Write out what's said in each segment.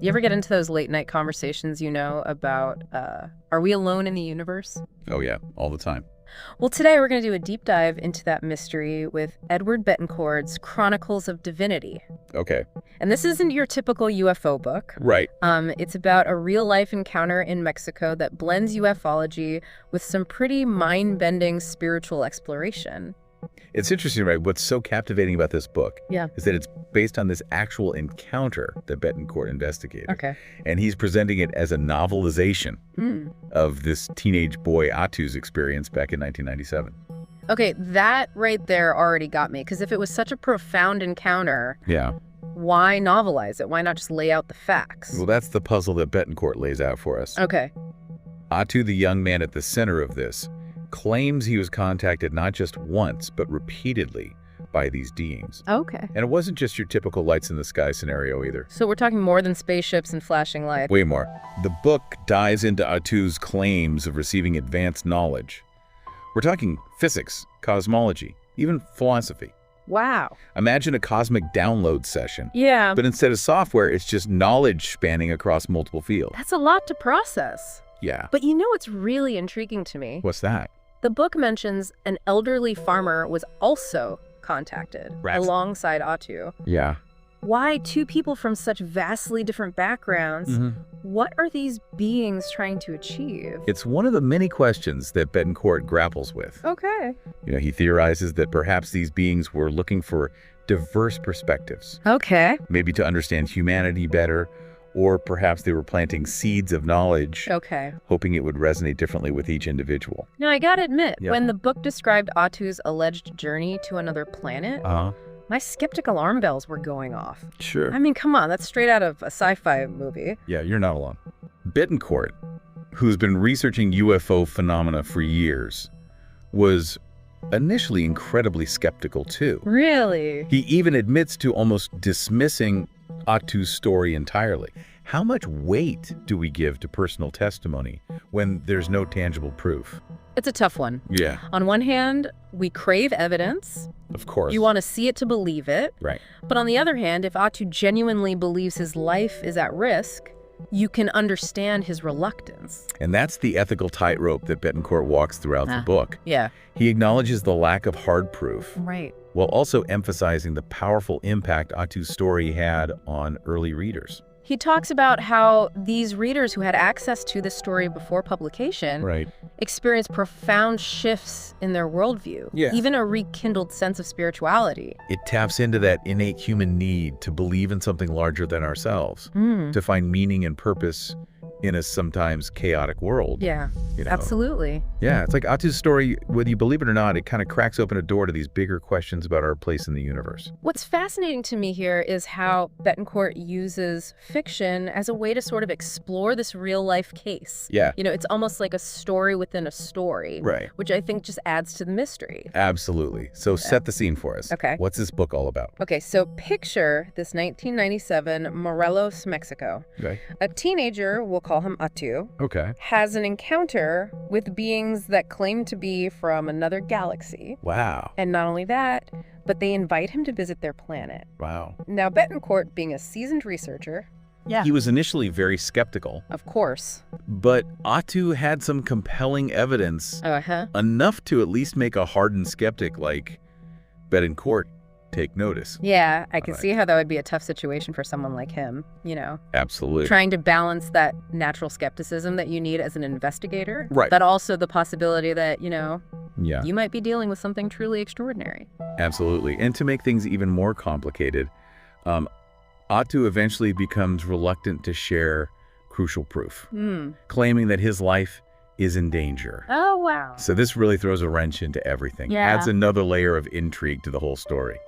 You ever get into those late night conversations, about, are we alone in the universe? Oh, yeah, all the time. Well, today we're going to do a deep dive into that mystery with Edward Betancourt's Chronicles of Divinity. Okay. And this isn't your typical UFO book. Right. It's about a real-life encounter in Mexico that blends ufology with some pretty mind-bending spiritual exploration. It's interesting, right? What's so captivating about this book is that it's based on this actual encounter that Betancourt investigated. Okay. And he's presenting it as a novelization of this teenage boy Atu's experience back in 1997. Okay, that right there already got me, because if it was such a profound encounter, why novelize it? Why not just lay out the facts? Well, that's the puzzle that Betancourt lays out for us. Okay. Atu, the young man at the center of this, claims he was contacted not just once, but repeatedly by these beings. Okay. And it wasn't just your typical lights in the sky scenario either. So we're talking more than spaceships and flashing lights. Way more. The book dives into Atu's claims of receiving advanced knowledge. We're talking physics, cosmology, even philosophy. Wow. Imagine a cosmic download session. Yeah. But instead of software, it's just knowledge spanning across multiple fields. That's a lot to process. Yeah. But you know what's really intriguing to me? What's that? The book mentions an elderly farmer was also contacted alongside Atu. Yeah. Why two people from such vastly different backgrounds? What are these beings trying to achieve? It's one of the many questions that Betancourt grapples with. Okay. He theorizes that perhaps these beings were looking for diverse perspectives. Okay. Maybe to understand humanity better, or perhaps they were planting seeds of knowledge, hoping it would resonate differently with each individual. Now, I gotta admit, when the book described Atu's alleged journey to another planet, my skeptic alarm bells were going off. Sure. I mean, come on, that's straight out of a sci-fi movie. Yeah, you're not alone. Betancourt, who's been researching UFO phenomena for years, was initially incredibly skeptical too. Really? He even admits to almost dismissing Atu's story entirely. How much weight do we give to personal testimony when there's no tangible proof? It's a tough one. Yeah. On one hand, we crave evidence. Of course. You want to see it to believe it. Right. But on the other hand, if Atu genuinely believes his life is at risk, you can understand his reluctance. And that's the ethical tightrope that Betancourt walks throughout the book. Yeah. He acknowledges the lack of hard proof. Right. While also emphasizing the powerful impact Atu's story had on early readers. He talks about how these readers who had access to this story before publication experienced profound shifts in their worldview, even a rekindled sense of spirituality. It taps into that innate human need to believe in something larger than ourselves, to find meaning and purpose in a sometimes chaotic world. Yeah, absolutely. Yeah, it's like Atu's story, whether you believe it or not, it kind of cracks open a door to these bigger questions about our place in the universe. What's fascinating to me here is how Betancourt uses fiction as a way to sort of explore this real-life case. Yeah. It's almost like a story within a story, which I think just adds to the mystery. Absolutely. So set the scene for us. Okay. What's this book all about? Okay, so picture this 1997 Morelos, Mexico. Okay. A teenager, we'll call him Atu, has an encounter with beings that claim to be from another galaxy. Wow. And not only that, but they invite him to visit their planet. Wow. Now, Betancourt, being a seasoned researcher, he was initially very skeptical. Of course. But Atu had some compelling evidence, enough to at least make a hardened skeptic like Betancourt take notice. Yeah, I can see how that would be a tough situation for someone like him, Absolutely. Trying to balance that natural skepticism that you need as an investigator. Right. But also the possibility that, you might be dealing with something truly extraordinary. Absolutely. And to make things even more complicated, Atu eventually becomes reluctant to share crucial proof, claiming that his life is in danger. Oh, wow. So this really throws a wrench into everything. Yeah. Adds another layer of intrigue to the whole story.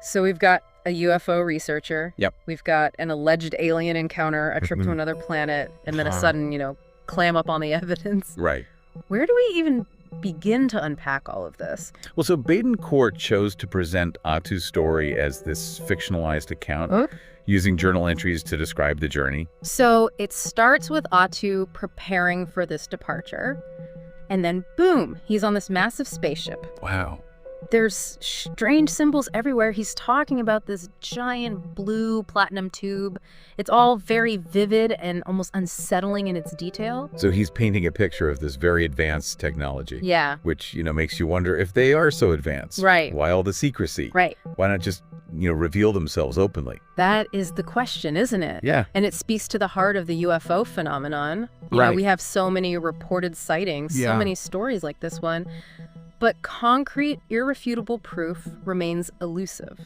So we've got a UFO researcher. Yep. We've got an alleged alien encounter, a trip to another planet, and then a sudden, clam up on the evidence. Right. Where do we even begin to unpack all of this? Well, so Betancourt chose to present Atu's story as this fictionalized account, using journal entries to describe the journey. So it starts with Atu preparing for this departure, and then boom, he's on this massive spaceship. Wow. There's strange symbols everywhere. He's talking about this giant blue platinum tube. It's all very vivid and almost unsettling in its detail. So he's painting a picture of this very advanced technology. Yeah. Which, makes you wonder if they are so advanced. Right. Why all the secrecy? Right. Why not just, reveal themselves openly? That is the question, isn't it? Yeah. And it speaks to the heart of the UFO phenomenon. Right. We have so many reported sightings, so many stories like this one. But concrete, irrefutable proof remains elusive.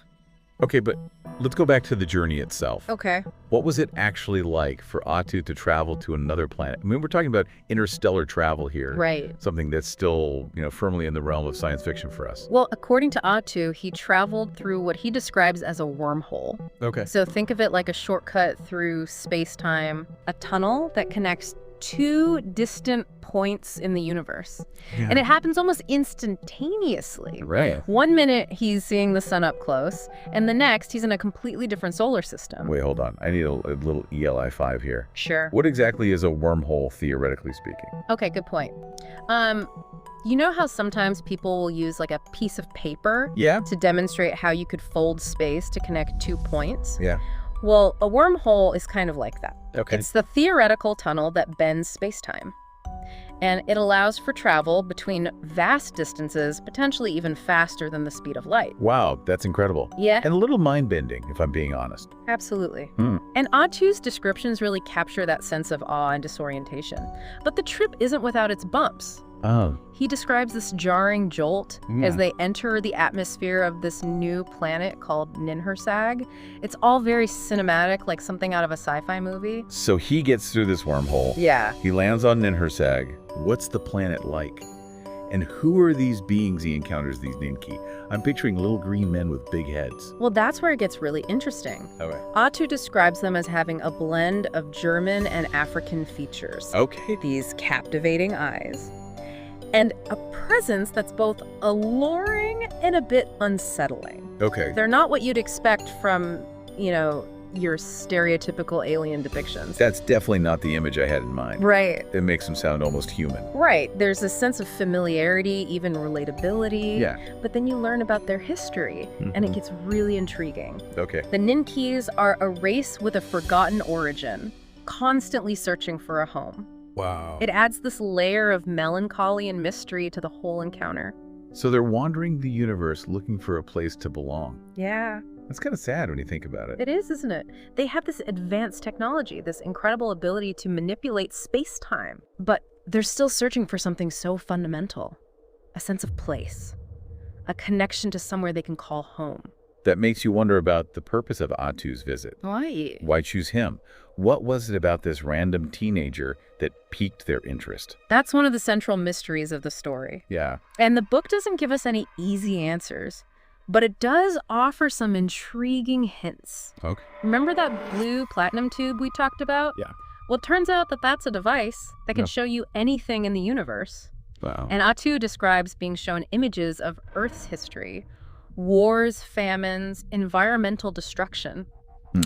Okay, but let's go back to the journey itself. Okay. What was it actually like for Attu to travel to another planet? I mean, we're talking about interstellar travel here. Right. Something that's still, firmly in the realm of science fiction for us. Well, according to Attu, he traveled through what he describes as a wormhole. Okay. So think of it like a shortcut through space-time, a tunnel that connects two distant points in the universe. Yeah. And it happens almost instantaneously. Right. 1 minute he's seeing the sun up close, and the next he's in a completely different solar system. Wait, hold on. I need a little ELI 5 here. Sure. What exactly is a wormhole, theoretically speaking? Okay, good point. You know how sometimes people will use like a piece of paper to demonstrate how you could fold space to connect 2 points? Yeah. Well, a wormhole is kind of like that. Okay. It's the theoretical tunnel that bends space-time. And it allows for travel between vast distances, potentially even faster than the speed of light. Wow, that's incredible. Yeah. And a little mind-bending, if I'm being honest. Absolutely. And Attu's descriptions really capture that sense of awe and disorientation. But the trip isn't without its bumps. Oh. He describes this jarring jolt as they enter the atmosphere of this new planet called Nin-Ki. It's all very cinematic, like something out of a sci-fi movie. So he gets through this wormhole. Yeah. He lands on Nin-Ki. What's the planet like? And who are these beings he encounters, these Nin-Ki? I'm picturing little green men with big heads. Well, that's where it gets really interesting. Okay. Attu describes them as having a blend of German and African features. Okay. These captivating eyes. And a presence that's both alluring and a bit unsettling. Okay. They're not what you'd expect from, your stereotypical alien depictions. That's definitely not the image I had in mind. Right. It makes them sound almost human. Right. There's a sense of familiarity, even relatability. Yeah. But then you learn about their history, and it gets really intriguing. Okay. The Nin-Kis are a race with a forgotten origin, constantly searching for a home. Wow. It adds this layer of melancholy and mystery to the whole encounter. So they're wandering the universe looking for a place to belong. Yeah. That's kind of sad when you think about it. It is, isn't it? They have this advanced technology, this incredible ability to manipulate space-time. But they're still searching for something so fundamental. A sense of place. A connection to somewhere they can call home. That makes you wonder about the purpose of Attu's visit. Why? Why choose him? What was it about this random teenager that piqued their interest? That's one of the central mysteries of the story. Yeah. And the book doesn't give us any easy answers, but it does offer some intriguing hints. Okay. Remember that blue platinum tube we talked about? Yeah. Well, it turns out that that's a device that can show you anything in the universe. Wow. And Attu describes being shown images of Earth's history, wars, famines, environmental destruction.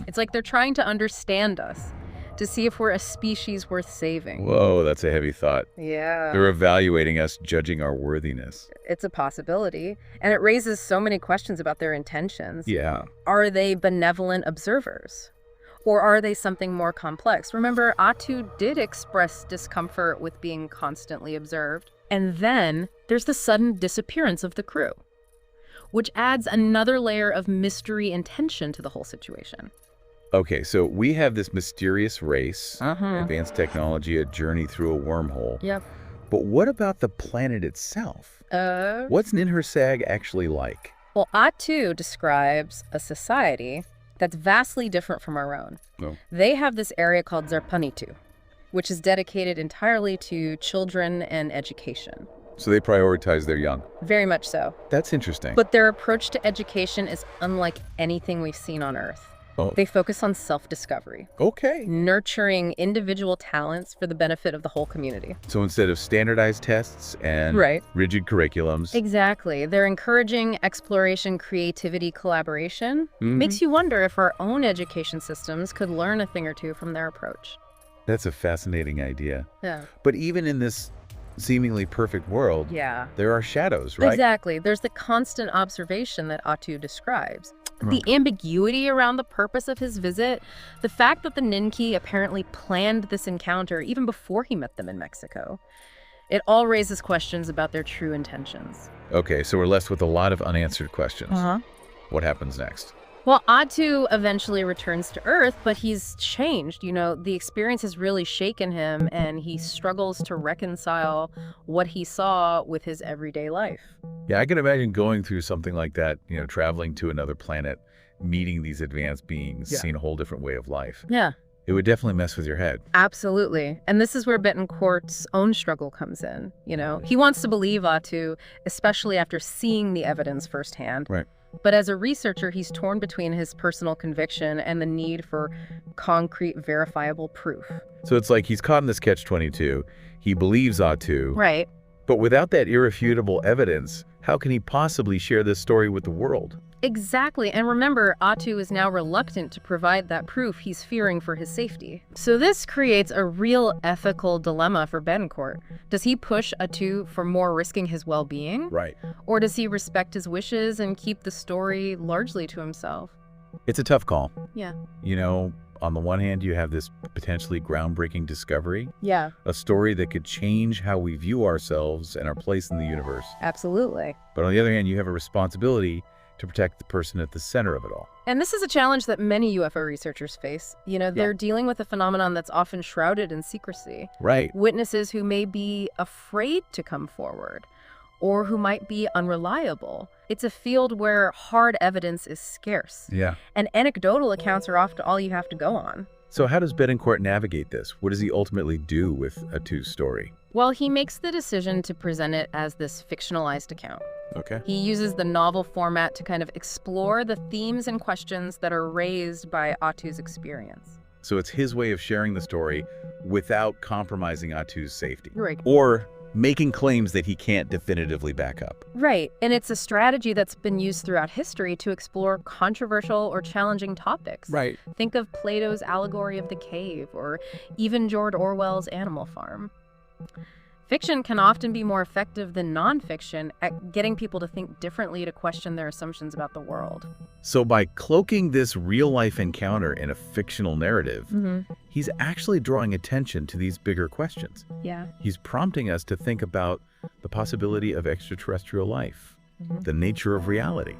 It's like they're trying to understand us, to see if we're a species worth saving. Whoa, that's a heavy thought. Yeah. They're evaluating us, judging our worthiness. It's a possibility. And it raises so many questions about their intentions. Yeah. Are they benevolent observers? Or are they something more complex? Remember, Attu did express discomfort with being constantly observed. And then there's the sudden disappearance of the crew, which adds another layer of mystery and tension to the whole situation. Okay, so we have this mysterious race, advanced technology, a journey through a wormhole. Yep. But what about the planet itself? What's Nin-Ki actually like? Well, Attu describes a society that's vastly different from our own. Oh. They have this area called Zarpanitu, which is dedicated entirely to children and education. So they prioritize their young. Very much so. That's interesting. But their approach to education is unlike anything we've seen on Earth. Oh. They focus on self-discovery. Okay. Nurturing individual talents for the benefit of the whole community. So instead of standardized tests and rigid curriculums. Exactly. They're encouraging exploration, creativity, collaboration. Makes you wonder if our own education systems could learn a thing or two from their approach. That's a fascinating idea. Yeah. But even in this seemingly perfect world, Yeah. there are shadows, right? Exactly. There's the constant observation that Atu describes. The ambiguity around the purpose of his visit, the fact that the Nin-Ki apparently planned this encounter even before he met them in Mexico. It all raises questions about their true intentions. Okay, so we're left with a lot of unanswered questions. What happens next? Well, Atu eventually returns to Earth, but he's changed. You know, the experience has really shaken him, and he struggles to reconcile what he saw with his everyday life. Yeah, I can imagine going through something like that, traveling to another planet, meeting these advanced beings, seeing a whole different way of life. Yeah. It would definitely mess with your head. Absolutely. And this is where Betancourt's own struggle comes in. He wants to believe Atu, especially after seeing the evidence firsthand. Right. But as a researcher, he's torn between his personal conviction and the need for concrete, verifiable proof. So it's like he's caught in this catch-22. He believes Atu. Right. But without that irrefutable evidence, how can he possibly share this story with the world? Exactly. And remember, Atu is now reluctant to provide that proof. He's fearing for his safety. So this creates a real ethical dilemma for Betancourt. Does he push Atu for more risking his well-being? Right. Or does he respect his wishes and keep the story largely to himself? It's a tough call. Yeah. On the one hand, you have this potentially groundbreaking discovery. Yeah. A story that could change how we view ourselves and our place in the universe. Absolutely. But on the other hand, you have a responsibility to protect the person at the center of it all. And this is a challenge that many UFO researchers face. They're dealing with a phenomenon that's often shrouded in secrecy. Right. Witnesses who may be afraid to come forward or who might be unreliable. It's a field where hard evidence is scarce. Yeah. And anecdotal accounts are often all you have to go on. So how does Betancourt navigate this? What does he ultimately do with Atu's story? Well, he makes the decision to present it as this fictionalized account. Okay. He uses the novel format to kind of explore the themes and questions that are raised by Atu's experience. So it's his way of sharing the story without compromising Atu's safety. Right. Or making claims that he can't definitively back up. Right. And it's a strategy that's been used throughout history to explore controversial or challenging topics. Right. Think of Plato's allegory of the cave, or even George Orwell's Animal Farm. Fiction can often be more effective than nonfiction at getting people to think differently, to question their assumptions about the world. So by cloaking this real-life encounter in a fictional narrative, he's actually drawing attention to these bigger questions. Yeah. He's prompting us to think about the possibility of extraterrestrial life, the nature of reality,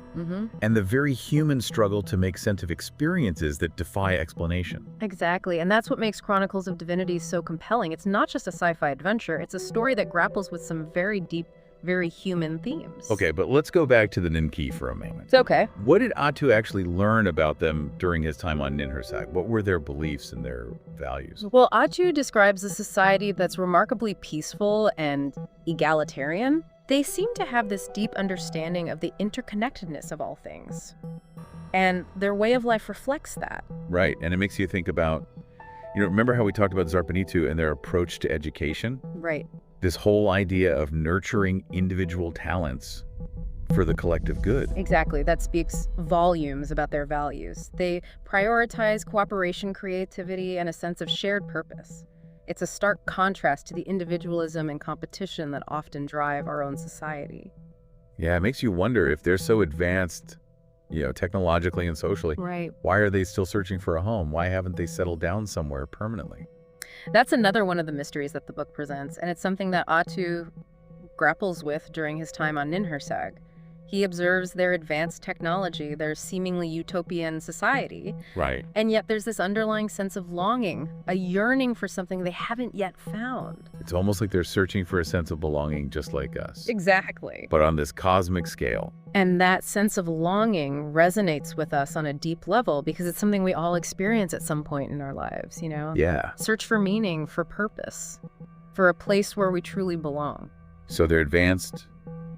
and the very human struggle to make sense of experiences that defy explanation. Exactly, and that's what makes Chronicles of Divinity so compelling. It's not just a sci-fi adventure, it's a story that grapples with some very deep, very human themes. Okay, but let's go back to the Nin-Ki for a moment. It's okay. What did Atu actually learn about them during his time on Ninhursag? What were their beliefs and their values? Well, Atu describes a society that's remarkably peaceful and egalitarian. They seem to have this deep understanding of the interconnectedness of all things. And their way of life reflects that. Right, and it makes you think about, remember how we talked about Zarpanitu and their approach to education? Right. This whole idea of nurturing individual talents for the collective good. Exactly. That speaks volumes about their values. They prioritize cooperation, creativity, and a sense of shared purpose. It's a stark contrast to the individualism and competition that often drive our own society. Yeah, it makes you wonder, if they're so advanced, technologically and socially, right, why are they still searching for a home? Why haven't they settled down somewhere permanently? That's another one of the mysteries that the book presents, and it's something that Atu grapples with during his time on Ninhursag. He observes their advanced technology, their seemingly utopian society. Right. And yet there's this underlying sense of longing, a yearning for something they haven't yet found. It's almost like they're searching for a sense of belonging just like us. Exactly. But on this cosmic scale. And that sense of longing resonates with us on a deep level because it's something we all experience at some point in our lives, Yeah. Search for meaning, for purpose, for a place where we truly belong. So they're advanced,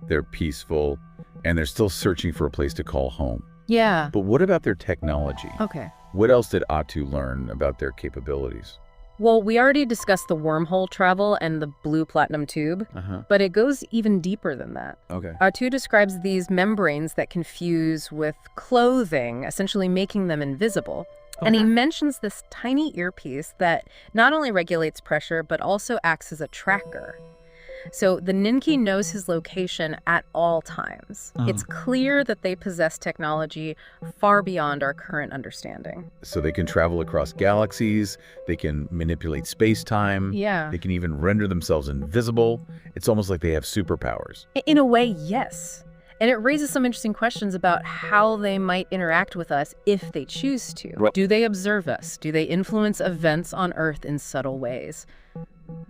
they're peaceful, and they're still searching for a place to call home. Yeah. But what about their technology? Okay. What else did Atu learn about their capabilities? Well, we already discussed the wormhole travel and the blue platinum tube, but it goes even deeper than that. Okay. Atu describes these membranes that can fuse with clothing, essentially making them invisible. Okay. And he mentions this tiny earpiece that not only regulates pressure, but also acts as a tracker. So the Nin-Ki knows his location at all times. It's clear that they possess technology far beyond our current understanding. So they can travel across galaxies, they can manipulate space-time, Yeah. they can even render themselves invisible. It's almost like they have superpowers. In a way, yes. And it raises some interesting questions about how they might interact with us if they choose to. Right. Do they observe us? Do they influence events on Earth in subtle ways?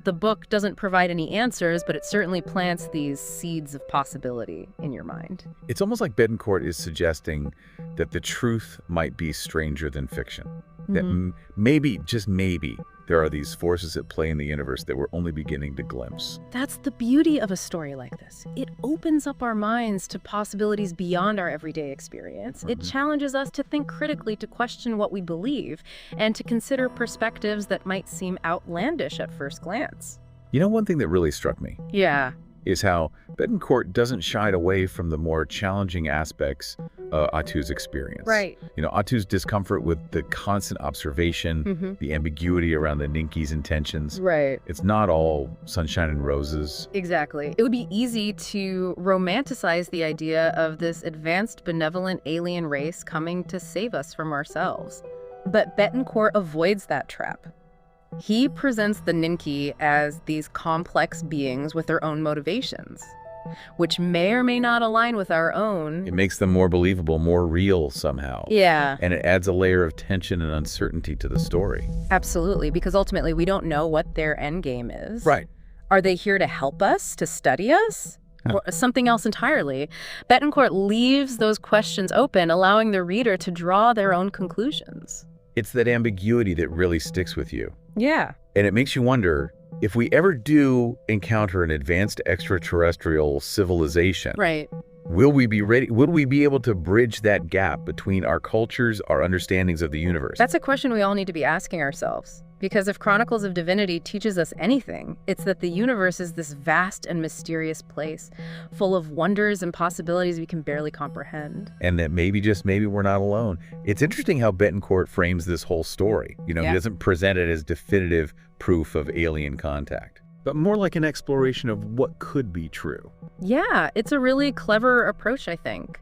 The book doesn't provide any answers, but it certainly plants these seeds of possibility in your mind. It's almost like Betancourt is suggesting that the truth might be stranger than fiction. That maybe, just maybe, there are these forces at play in the universe that we're only beginning to glimpse. That's the beauty of a story like this. It opens up our minds to possibilities beyond our everyday experience. It challenges us to think critically, to question what we believe, and to consider perspectives that might seem outlandish at first glance. You know, one thing that really struck me Yeah. is how Betancourt doesn't shy away from the more challenging aspects of Atu's experience. Right. You know, Atu's discomfort with the constant observation, the ambiguity around the Nin-Ki's intentions. Right. It's not all sunshine and roses. Exactly. It would be easy to romanticize the idea of this advanced, benevolent alien race coming to save us from ourselves. But Betancourt avoids that trap. He presents the Nin-Ki as these complex beings with their own motivations, which may or may not align with our own. It makes them more believable, more real somehow. Yeah. And it adds a layer of tension and uncertainty to the story. Absolutely, because ultimately we don't know what their end game is. Right. Are they here to help us, to study us? Or something else entirely? Betancourt leaves those questions open, allowing the reader to draw their own conclusions. It's that ambiguity that really sticks with you. Yeah. And it makes you wonder, if we ever do encounter an advanced extraterrestrial civilization, Right. will we be ready? Will we be able to bridge that gap between our cultures, our understandings of the universe? That's a question we all need to be asking ourselves. Because if Chronicles of Divinity teaches us anything, it's that the universe is this vast and mysterious place, full of wonders and possibilities we can barely comprehend. And that maybe, just maybe, we're not alone. It's interesting how Betancourt frames this whole story. You know, Yeah. He doesn't present it as definitive proof of alien contact, but more like an exploration of what could be true. Yeah, it's a really clever approach, I think.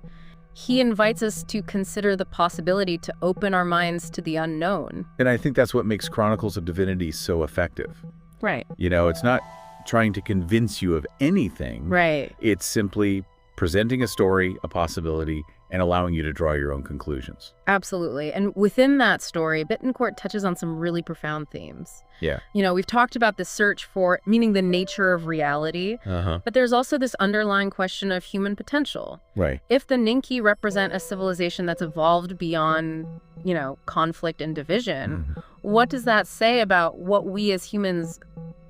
He invites us to consider the possibility to open our minds to the unknown. And I think that's what makes Chronicles of Divinity so effective. Right. You know, it's not trying to convince you of anything. Right. It's simply presenting a story, a possibility, and allowing you to draw your own conclusions. Absolutely. And within that story, Betancourt touches on some really profound themes. Yeah. You know, we've talked about the search for meaning the nature of reality, but there's also this underlying question of human potential. Right. If the Nin-Ki represent a civilization that's evolved beyond, you know, conflict and division, what does that say about what we as humans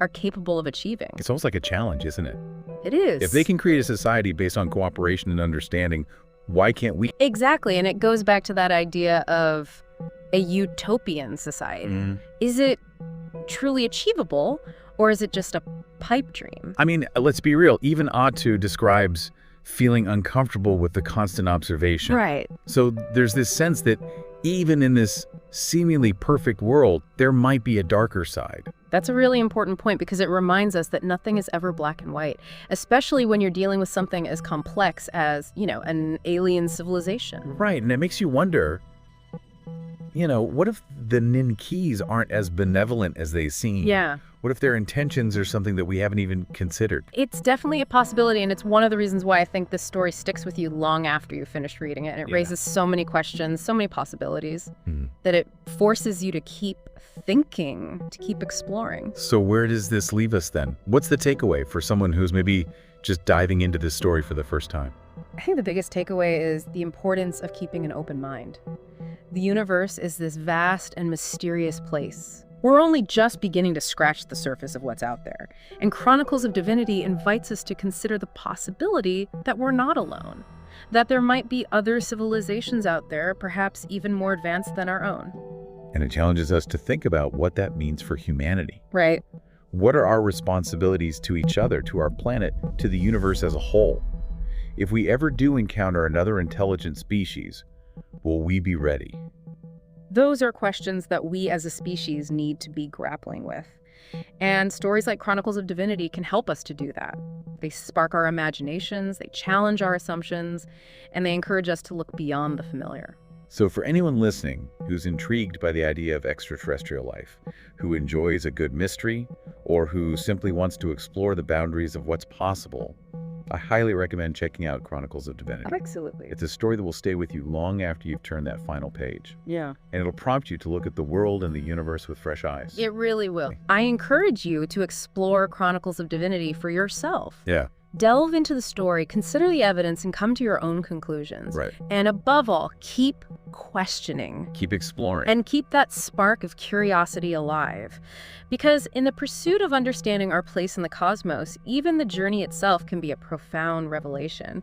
are capable of achieving? It's almost like a challenge, isn't it? It is. If they can create a society based on cooperation and understanding, why can't we? Exactly. And it goes back to that idea of a utopian society. Is it truly achievable, or is it just a pipe dream? I mean, let's be real. Even Atu describes feeling uncomfortable with the constant observation. Right. So there's this sense that even in this seemingly perfect world, there might be a darker side. That's a really important point, because it reminds us that nothing is ever black and white, especially when you're dealing with something as complex as, you know, an alien civilization. Right, and it makes you wonder, you know, what if the Nin-Kis aren't as benevolent as they seem? Yeah. What if their intentions are something that we haven't even considered? It's definitely a possibility, and it's one of the reasons why I think this story sticks with you long after you finish reading it. And it raises so many questions, so many possibilities, that it forces you to keep thinking, to keep exploring. So where does this leave us then? What's the takeaway for someone who's maybe just diving into this story for the first time? I think the biggest takeaway is the importance of keeping an open mind. The universe is this vast and mysterious place. We're only just beginning to scratch the surface of what's out there, and Chronicles of Divinity invites us to consider the possibility that we're not alone, that there might be other civilizations out there, perhaps even more advanced than our own. And it challenges us to think about what that means for humanity. Right. What are our responsibilities to each other, to our planet, to the universe as a whole? If we ever do encounter another intelligent species, will we be ready? Those are questions that we as a species need to be grappling with. And stories like Chronicles of Divinity can help us to do that. They spark our imaginations, they challenge our assumptions, and they encourage us to look beyond the familiar. So for anyone listening who's intrigued by the idea of extraterrestrial life, who enjoys a good mystery, or who simply wants to explore the boundaries of what's possible, I highly recommend checking out Chronicles of Divinity. Absolutely. It's a story that will stay with you long after you've turned that final page. Yeah. And it'll prompt you to look at the world and the universe with fresh eyes. It really will. I encourage you to explore Chronicles of Divinity for yourself. Yeah. Delve into the story, consider the evidence, and come to your own conclusions. Right. And above all, keep questioning. Keep exploring. And keep that spark of curiosity alive. Because in the pursuit of understanding our place in the cosmos, even the journey itself can be a profound revelation.